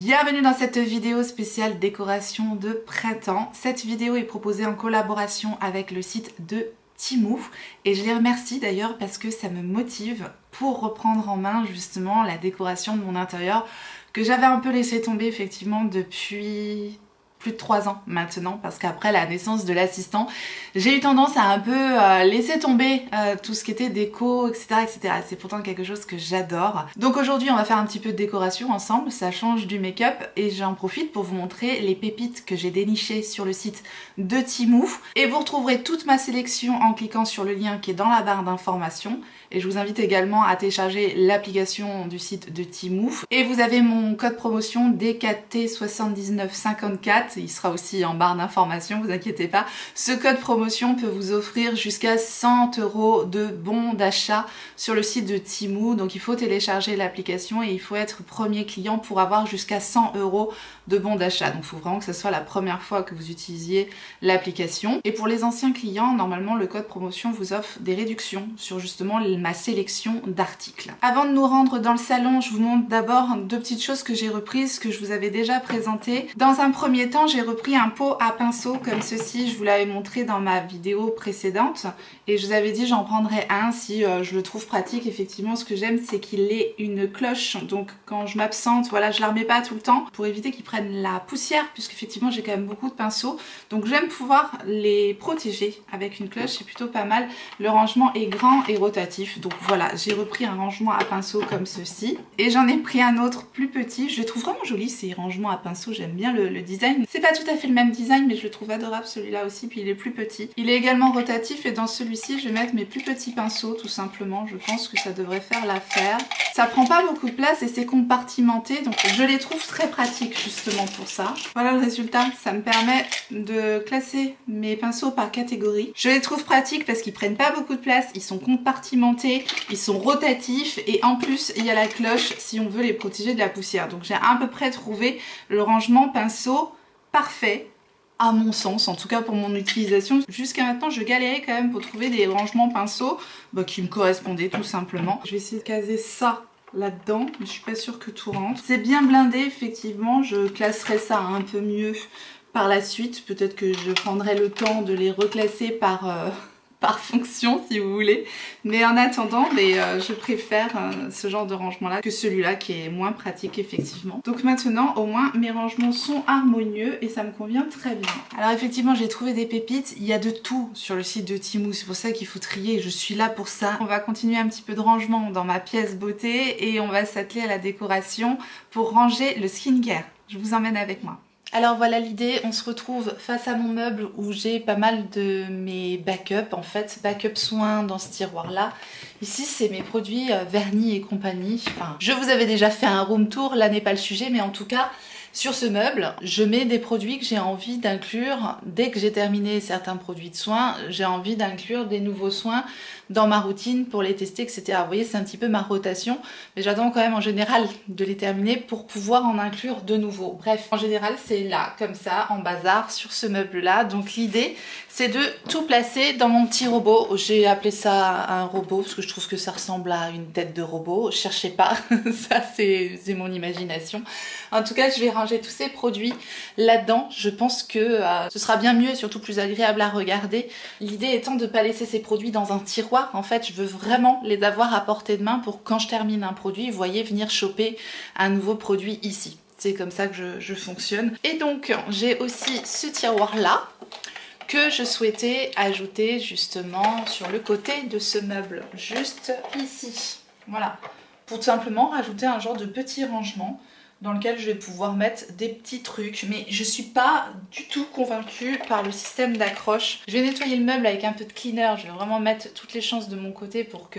Bienvenue dans cette vidéo spéciale décoration de printemps. Cette vidéo est proposée en collaboration avec le site de Temu et je les remercie d'ailleurs parce que ça me motive pour reprendre en main justement la décoration de mon intérieur que j'avais un peu laissé tomber effectivement depuis plus de 3 ans maintenant, parce qu'après la naissance de l'assistant, j'ai eu tendance à un peu laisser tomber tout ce qui était déco, etc. etc. C'est pourtant quelque chose que j'adore. Donc aujourd'hui on va faire un petit peu de décoration ensemble, ça change du make-up et j'en profite pour vous montrer les pépites que j'ai dénichées sur le site de Temu. Et vous retrouverez toute ma sélection en cliquant sur le lien qui est dans la barre d'information. Et je vous invite également à télécharger l'application du site de Temu. Et vous avez mon code promotion DKT7954. Il sera aussi en barre d'information, vous inquiétez pas. Ce code promotion peut vous offrir jusqu'à 100 € de bons d'achat sur le site de Temu. Donc il faut télécharger l'application et il faut être premier client pour avoir jusqu'à 100 € de bons d'achat. Donc il faut vraiment que ce soit la première fois que vous utilisiez l'application. Et pour les anciens clients, normalement le code promotion vous offre des réductions sur justement ma sélection d'articles. Avant de nous rendre dans le salon, je vous montre d'abord deux petites choses que j'ai reprises, que je vous avais déjà présentées. Dans un premier temps, j'ai repris un pot à pinceau comme ceci, je vous l'avais montré dans ma vidéo précédente et je vous avais dit j'en prendrais un si je le trouve pratique. Effectivement, ce que j'aime c'est qu'il ait une cloche, donc quand je m'absente, voilà, je la remets pas tout le temps pour éviter qu'ils prennent la poussière, puisque effectivement j'ai quand même beaucoup de pinceaux, donc j'aime pouvoir les protéger avec une cloche, c'est plutôt pas mal. Le rangement est grand et rotatif. Donc voilà, j'ai repris un rangement à pinceau comme ceci. Et j'en ai pris un autre plus petit. Je le trouve vraiment joli ces rangements à pinceau, j'aime bien le design. C'est pas tout à fait le même design, mais je le trouve adorable celui-là aussi. Puis il est plus petit. Il est également rotatif et dans celui-ci, je vais mettre mes plus petits pinceaux tout simplement. Je pense que ça devrait faire l'affaire. Ça prend pas beaucoup de place et c'est compartimenté. Donc je les trouve très pratiques justement pour ça. Voilà le résultat. Ça me permet de classer mes pinceaux par catégorie. Je les trouve pratiques parce qu'ils prennent pas beaucoup de place. Ils sont compartimentés. Ils sont rotatifs et en plus il y a la cloche si on veut les protéger de la poussière. Donc j'ai à peu près trouvé le rangement pinceau parfait à mon sens, en tout cas pour mon utilisation. Jusqu'à maintenant je galérais quand même pour trouver des rangements pinceaux qui me correspondaient tout simplement. Je vais essayer de caser ça là-dedans, mais je suis pas sûre que tout rentre. C'est bien blindé effectivement, je classerai ça un peu mieux par la suite. Peut-être que je prendrai le temps de les reclasser par fonction si vous voulez, mais en attendant je préfère ce genre de rangement là que celui-là qui est moins pratique effectivement. Donc maintenant au moins mes rangements sont harmonieux et ça me convient très bien. Alors effectivement j'ai trouvé des pépites, il y a de tout sur le site de Temu, c'est pour ça qu'il faut trier, je suis là pour ça. On va continuer un petit peu de rangement dans ma pièce beauté et on va s'atteler à la décoration pour ranger le skincare. Je vous emmène avec moi. Alors voilà l'idée, on se retrouve face à mon meuble où j'ai pas mal de mes backups, en fait, backup soins dans ce tiroir là. Ici c'est mes produits vernis et compagnie. Enfin, je vous avais déjà fait un room tour, là n'est pas le sujet, mais en tout cas sur ce meuble, je mets des produits que j'ai envie d'inclure. Dès que j'ai terminé certains produits de soins, j'ai envie d'inclure des nouveaux soins dans ma routine pour les tester, etc. Vous voyez, c'est un petit peu ma rotation, mais j'attends quand même en général de les terminer pour pouvoir en inclure de nouveaux. Bref, en général, c'est là, comme ça, en bazar, sur ce meuble-là. Donc l'idée, c'est de tout placer dans mon petit robot. J'ai appelé ça un robot parce que je trouve que ça ressemble à une tête de robot. Cherchez pas, ça c'est mon imagination. En tout cas, je vais ranger tous ces produits là-dedans. Je pense que ce sera bien mieux et surtout plus agréable à regarder. L'idée étant de ne pas laisser ces produits dans un tiroir. En fait, je veux vraiment les avoir à portée de main pour quand je termine un produit, vous voyez, venir choper un nouveau produit ici. C'est comme ça que je fonctionne. Et donc, j'ai aussi ce tiroir-là que je souhaitais ajouter justement sur le côté de ce meuble, juste ici. Voilà, pour tout simplement rajouter un genre de petit rangement dans lequel je vais pouvoir mettre des petits trucs, mais je suis pas du tout convaincue par le système d'accroche. Je vais nettoyer le meuble avec un peu de cleaner, je vais vraiment mettre toutes les chances de mon côté pour que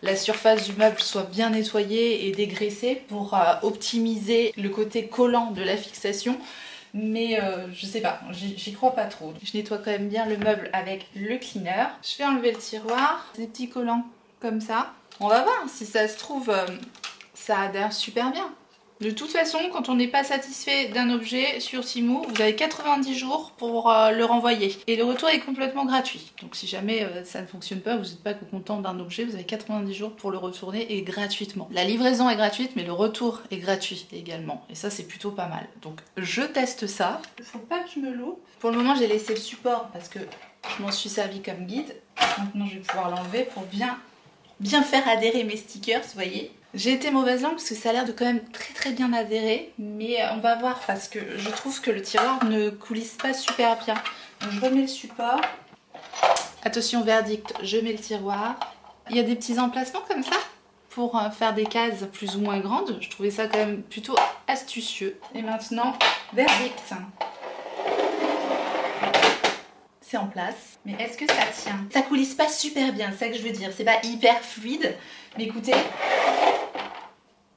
la surface du meuble soit bien nettoyée et dégraissée pour optimiser le côté collant de la fixation. Mais je sais pas, j'y crois pas trop. Je nettoie quand même bien le meuble avec le cleaner. Je vais enlever le tiroir, des petits collants comme ça. On va voir si ça se trouve, ça adhère super bien. De toute façon, quand on n'est pas satisfait d'un objet sur Temu, vous avez 90 jours pour le renvoyer. Et le retour est complètement gratuit. Donc si jamais ça ne fonctionne pas, vous n'êtes pas content d'un objet, vous avez 90 jours pour le retourner et gratuitement. La livraison est gratuite, mais le retour est gratuit également. Et ça, c'est plutôt pas mal. Donc je teste ça. Il ne faut pas que je me loupe. Pour le moment, j'ai laissé le support parce que je m'en suis servi comme guide. Maintenant, je vais pouvoir l'enlever pour bien faire adhérer mes stickers, vous voyez. J'ai été mauvaise langue parce que ça a l'air de quand même très bien adhérer, mais on va voir parce que je trouve que le tiroir ne coulisse pas super bien. Donc je remets le support. Attention verdict, je mets le tiroir. Il y a des petits emplacements comme ça pour faire des cases plus ou moins grandes. Je trouvais ça quand même plutôt astucieux. Et maintenant, verdict. C'est en place. Mais est-ce que ça tient? Ça coulisse pas super bien, c'est ça que je veux dire. C'est pas hyper fluide. Mais écoutez,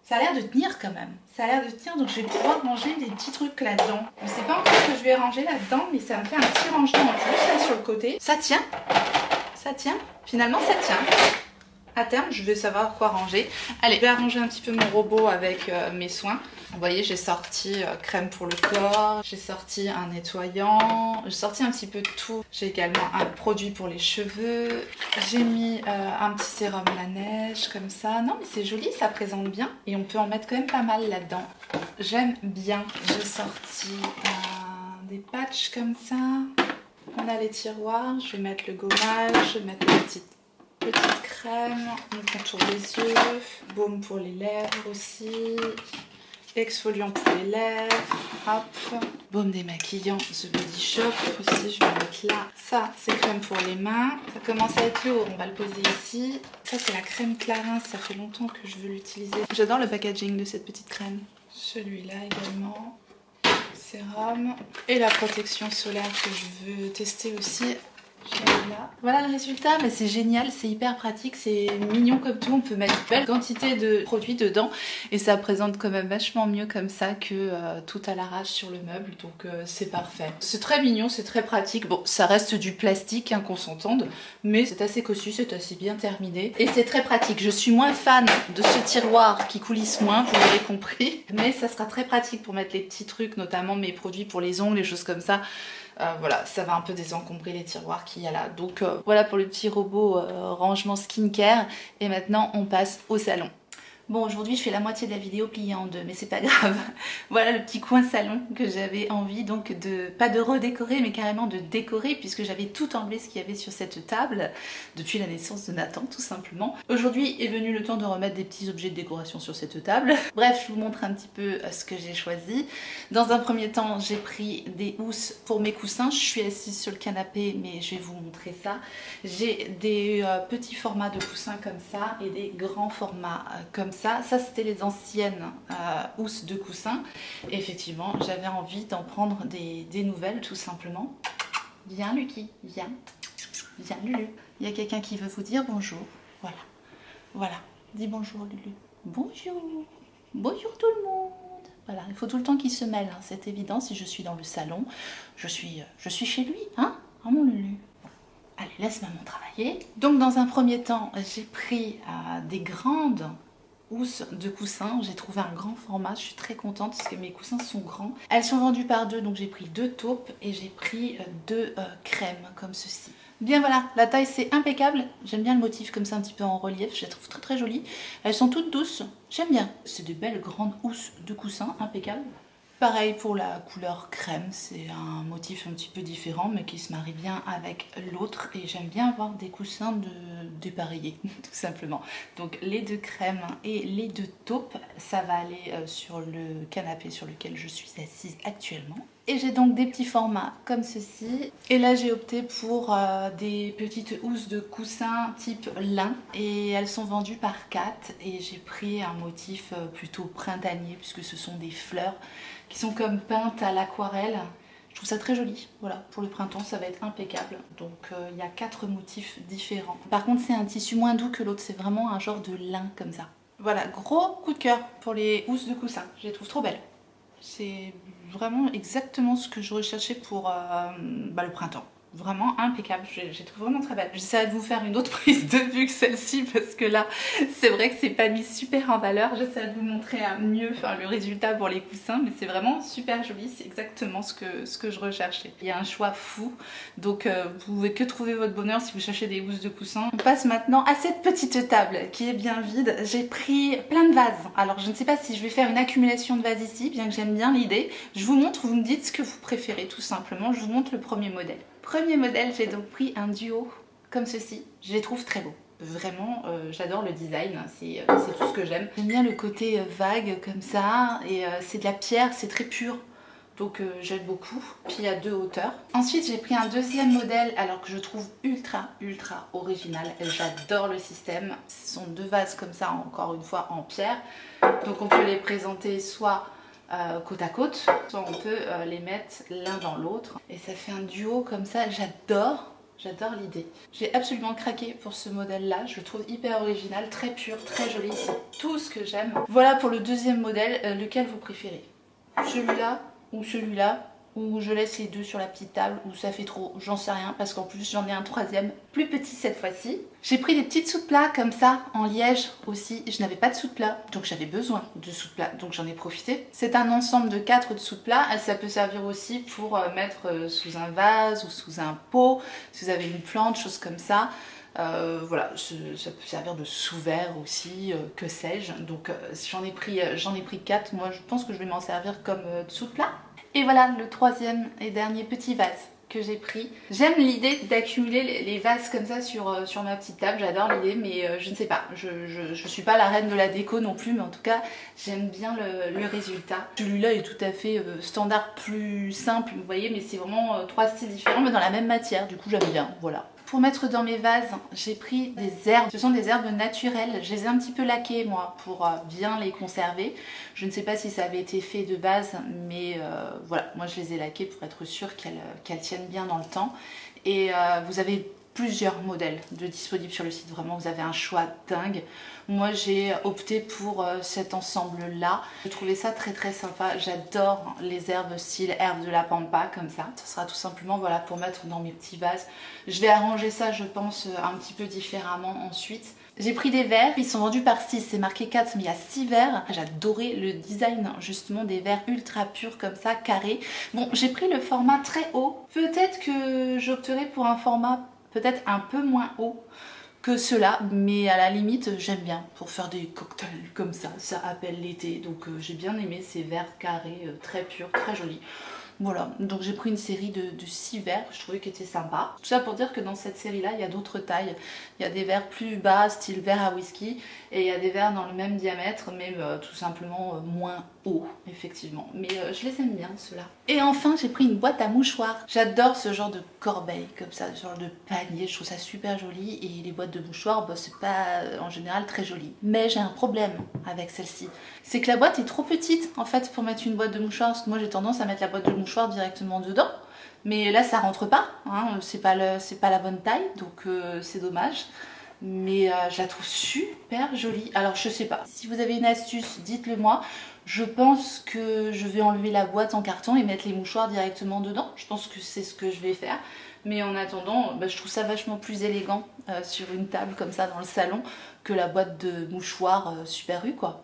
ça a l'air de tenir quand même. Ça a l'air de tenir, donc je vais pouvoir ranger des petits trucs là-dedans. Je sais pas encore ce que je vais ranger là-dedans, mais ça me fait un petit rangement en plus là sur le côté. Ça tient. Ça tient. Finalement, ça tient. À terme, je vais savoir quoi ranger. Allez, je vais arranger un petit peu mon robot avec mes soins. Vous voyez, j'ai sorti crème pour le corps, j'ai sorti un nettoyant, j'ai sorti un petit peu de tout. J'ai également un produit pour les cheveux. J'ai mis un petit sérum la neige comme ça. Non mais c'est joli, ça présente bien. Et on peut en mettre quand même pas mal là-dedans. J'aime bien. J'ai sorti des patchs comme ça. On a les tiroirs. Je vais mettre le gommage, je vais mettre la petite crème, on contour des yeux, baume pour les lèvres aussi, exfoliant pour les lèvres, hop, baume démaquillant The Body Shop aussi, je vais mettre là. Ça, c'est crème pour les mains, ça commence à être lourd, on va le poser ici. Ça, c'est la crème Clarins, ça fait longtemps que je veux l'utiliser. J'adore le packaging de cette petite crème. Celui-là également, sérum, et la protection solaire que je veux tester aussi. Là. Voilà le résultat, mais c'est génial, c'est hyper pratique, c'est mignon comme tout, on peut mettre une belle quantité de produits dedans et ça présente quand même vachement mieux comme ça que tout à l'arrache sur le meuble, donc c'est parfait. C'est très mignon, c'est très pratique, bon ça reste du plastique hein, qu'on s'entende, mais c'est assez cossu, c'est assez bien terminé et c'est très pratique. Je suis moins fan de ce tiroir qui coulisse moins, vous l'avez compris, mais ça sera très pratique pour mettre les petits trucs, notamment mes produits pour les ongles, les choses comme ça. Voilà, ça va un peu désencombrer les tiroirs qu'il y a là. Donc voilà pour le petit robot rangement skincare. Et maintenant, on passe au salon. Bon, aujourd'hui, je fais la moitié de la vidéo pliée en deux, mais c'est pas grave. Voilà le petit coin salon que j'avais envie, donc pas de redécorer, mais carrément de décorer, puisque j'avais tout enlevé ce qu'il y avait sur cette table, depuis la naissance de Nathan, tout simplement. Aujourd'hui est venu le temps de remettre des petits objets de décoration sur cette table. Bref, je vous montre un petit peu ce que j'ai choisi. Dans un premier temps, j'ai pris des housses pour mes coussins. Je suis assise sur le canapé, mais je vais vous montrer ça. J'ai des petits formats de coussins comme ça, et des grands formats comme ça. Ça c'était les anciennes housses de coussins. Et effectivement, j'avais envie d'en prendre des nouvelles tout simplement. Viens Lucky, viens. Viens Lulu. Il y a quelqu'un qui veut vous dire bonjour. Voilà. Voilà. Dis bonjour Lulu. Bonjour. Bonjour tout le monde. Voilà, il faut tout le temps qu'il se mêle, hein. C'est évident. Si je suis dans le salon, je suis chez lui, hein, mon Lulu. Allez, laisse maman travailler. Donc dans un premier temps, j'ai pris des grandes housses de coussins. J'ai trouvé un grand format, je suis très contente parce que mes coussins sont grands. Elles sont vendues par deux, donc j'ai pris deux taupes et j'ai pris deux crèmes comme ceci. Bien voilà, la taille c'est impeccable. J'aime bien le motif comme ça un petit peu en relief, je les trouve très très jolies. Elles sont toutes douces, j'aime bien. C'est des belles grandes housses de coussins, impeccables. Pareil pour la couleur crème, c'est un motif un petit peu différent mais qui se marie bien avec l'autre et j'aime bien avoir des coussins dépareillés tout simplement. Donc les deux crèmes et les deux taupes, ça va aller sur le canapé sur lequel je suis assise actuellement. Et j'ai donc des petits formats comme ceci. Et là j'ai opté pour des petites housses de coussins type lin. Et elles sont vendues par 4. Et j'ai pris un motif plutôt printanier puisque ce sont des fleurs qui sont comme peintes à l'aquarelle. Je trouve ça très joli. Voilà, pour le printemps ça va être impeccable. Donc il y a 4 motifs différents. Par contre c'est un tissu moins doux que l'autre. C'est vraiment un genre de lin comme ça. Voilà, gros coup de cœur pour les housses de coussins. Je les trouve trop belles. C'est vraiment exactement ce que je recherchais pour le printemps. Vraiment impeccable, j'ai trouvé vraiment très belle. J'essaierai de vous faire une autre prise de vue que celle-ci parce que là c'est vrai que c'est pas mis super en valeur. J'essaierai de vous montrer mieux le résultat pour les coussins, mais c'est vraiment super joli, c'est exactement ce que je recherchais. Il y a un choix fou, donc vous pouvez que trouver votre bonheur si vous cherchez des housses de coussins. On passe maintenant à cette petite table qui est bien vide. J'ai pris plein de vases. Alors je ne sais pas si je vais faire une accumulation de vases ici, bien que j'aime bien l'idée. Je vous montre, vous me dites ce que vous préférez tout simplement. Je vous montre le premier modèle. Premier modèle, j'ai donc pris un duo comme ceci. Je les trouve très beaux. Vraiment, j'adore le design, c'est tout ce que j'aime. J'aime bien le côté vague comme ça, et c'est de la pierre, c'est très pur. Donc j'aime beaucoup. Puis il y a 2 hauteurs. Ensuite j'ai pris un deuxième modèle, alors que je trouve ultra original. J'adore le système. Ce sont 2 vases comme ça, encore une fois en pierre. Donc on peut les présenter soit côte à côte, soit on peut les mettre l'un dans l'autre et ça fait un duo comme ça. J'adore l'idée. J'ai absolument craqué pour ce modèle là, je le trouve hyper original, très pur, très joli, c'est tout ce que j'aime. Voilà pour le deuxième modèle. Lequel vous préférez? Celui-là ou celui-là? Ou je laisse les 2 sur la petite table, ou ça fait trop, j'en sais rien, parce qu'en plus j'en ai un troisième, plus petit cette fois-ci. J'ai pris des petites sous-plats comme ça, en liège aussi. Je n'avais pas de sous-plat, donc j'avais besoin de sous-plats, donc j'en ai profité. C'est un ensemble de 4 de sous-plats, ça peut servir aussi pour mettre sous un vase ou sous un pot, si vous avez une plante, choses comme ça. Voilà, ça peut servir de sous-verre aussi, que sais-je. Donc j'en ai pris 4, moi je pense que je vais m'en servir comme sous-plat. Et voilà le troisième et dernier petit vase que j'ai pris. J'aime l'idée d'accumuler les vases comme ça sur ma petite table, j'adore l'idée, mais je ne sais pas, je suis pas la reine de la déco non plus, mais en tout cas j'aime bien le résultat. Celui-là est tout à fait standard, plus simple, vous voyez, mais c'est vraiment 3 styles différents mais dans la même matière, du coup j'aime bien, voilà. Pour mettre dans mes vases, j'ai pris des herbes. Ce sont des herbes naturelles. Je les ai un petit peu laquées moi pour bien les conserver. Je ne sais pas si ça avait été fait de base, mais voilà, moi je les ai laquées pour être sûre qu'elles tiennent bien dans le temps. Et vous avez plusieurs modèles disponibles sur le site, vraiment vous avez un choix dingue. Moi j'ai opté pour cet ensemble là, je trouvais ça très sympa. J'adore les herbes style herbe de la pampa comme ça. Ce sera tout simplement voilà pour mettre dans mes petits vases. Je vais arranger ça je pense un petit peu différemment ensuite. J'ai pris des verres, ils sont vendus par 6, c'est marqué 4 mais il y a 6 verres. J'adorais le design justement des verres ultra purs comme ça, carrés. Bon j'ai pris le format très haut, peut-être que j'opterai pour un format peut-être un peu moins haut que cela, mais à la limite j'aime bien pour faire des cocktails comme ça appelle l'été, donc j'ai bien aimé ces verres carrés très purs, très jolis. Voilà, donc j'ai pris une série de 6 verres, je trouvais qu'ils étaient sympas. Tout ça pour dire que dans cette série-là, il y a d'autres tailles. Il y a des verres plus bas, style verre à whisky, et il y a des verres dans le même diamètre, mais tout simplement moins haut, effectivement. Mais je les aime bien, ceux-là. Et enfin, j'ai pris une boîte à mouchoirs. J'adore ce genre de corbeille, comme ça, ce genre de panier, je trouve ça super joli. Et les boîtes de mouchoirs, bah, c'est pas en général très joli. Mais j'ai un problème avec celle-ci. C'est que la boîte est trop petite, en fait, pour mettre une boîte de mouchoirs. Parce que moi, j'ai tendance à mettre la boîte de mouchoirs directement dedans. Mais là, ça rentre pas, hein, c'est pas la bonne taille, donc c'est dommage. Mais je la trouve super jolie. Alors je sais pas, si vous avez une astuce, dites-le moi. Je pense que je vais enlever la boîte en carton et mettre les mouchoirs directement dedans. Je pense que c'est ce que je vais faire. Mais en attendant, bah, je trouve ça vachement plus élégant sur une table comme ça dans le salon que la boîte de mouchoirs Super U quoi.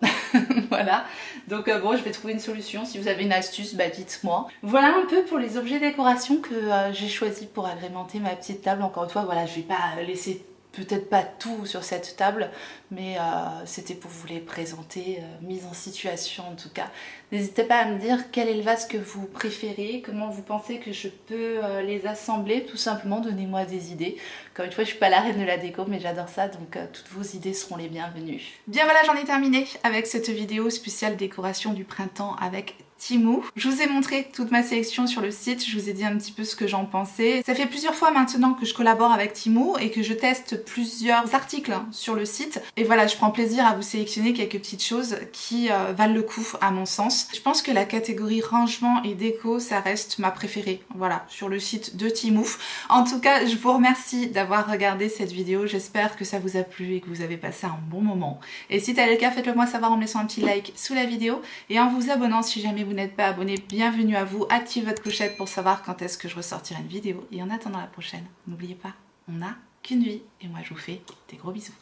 Voilà, donc bon, je vais trouver une solution. Si vous avez une astuce, bah dites-moi. Voilà un peu pour les objets décoration que j'ai choisi pour agrémenter ma petite table. Encore une fois, voilà, je vais pas laisser peut-être pas tout sur cette table, mais c'était pour vous les présenter, mise en situation en tout cas. N'hésitez pas à me dire quel est le vase que vous préférez, comment vous pensez que je peux les assembler, tout simplement donnez-moi des idées. Encore une fois, je suis pas la reine de la déco, mais j'adore ça, donc toutes vos idées seront les bienvenues. Bien voilà, j'en ai terminé avec cette vidéo spéciale décoration du printemps avec Temu. Je vous ai montré toute ma sélection sur le site, je vous ai dit un petit peu ce que j'en pensais. Ça fait plusieurs fois maintenant que je collabore avec Temu et que je teste plusieurs articles sur le site. Et voilà, je prends plaisir à vous sélectionner quelques petites choses qui valent le coup à mon sens. Je pense que la catégorie rangement et déco, ça reste ma préférée, voilà, sur le site de Temu. En tout cas, je vous remercie d'avoir regardé cette vidéo, j'espère que ça vous a plu et que vous avez passé un bon moment. Et si tel est le cas, faites-le moi savoir en me laissant un petit like sous la vidéo et en vous abonnant si jamais vous vous n'êtes pas abonné, bienvenue à vous. Activez votre clochette pour savoir quand est-ce que je ressortirai une vidéo. Et en attendant la prochaine, n'oubliez pas, on n'a qu'une vie. Et moi, je vous fais des gros bisous.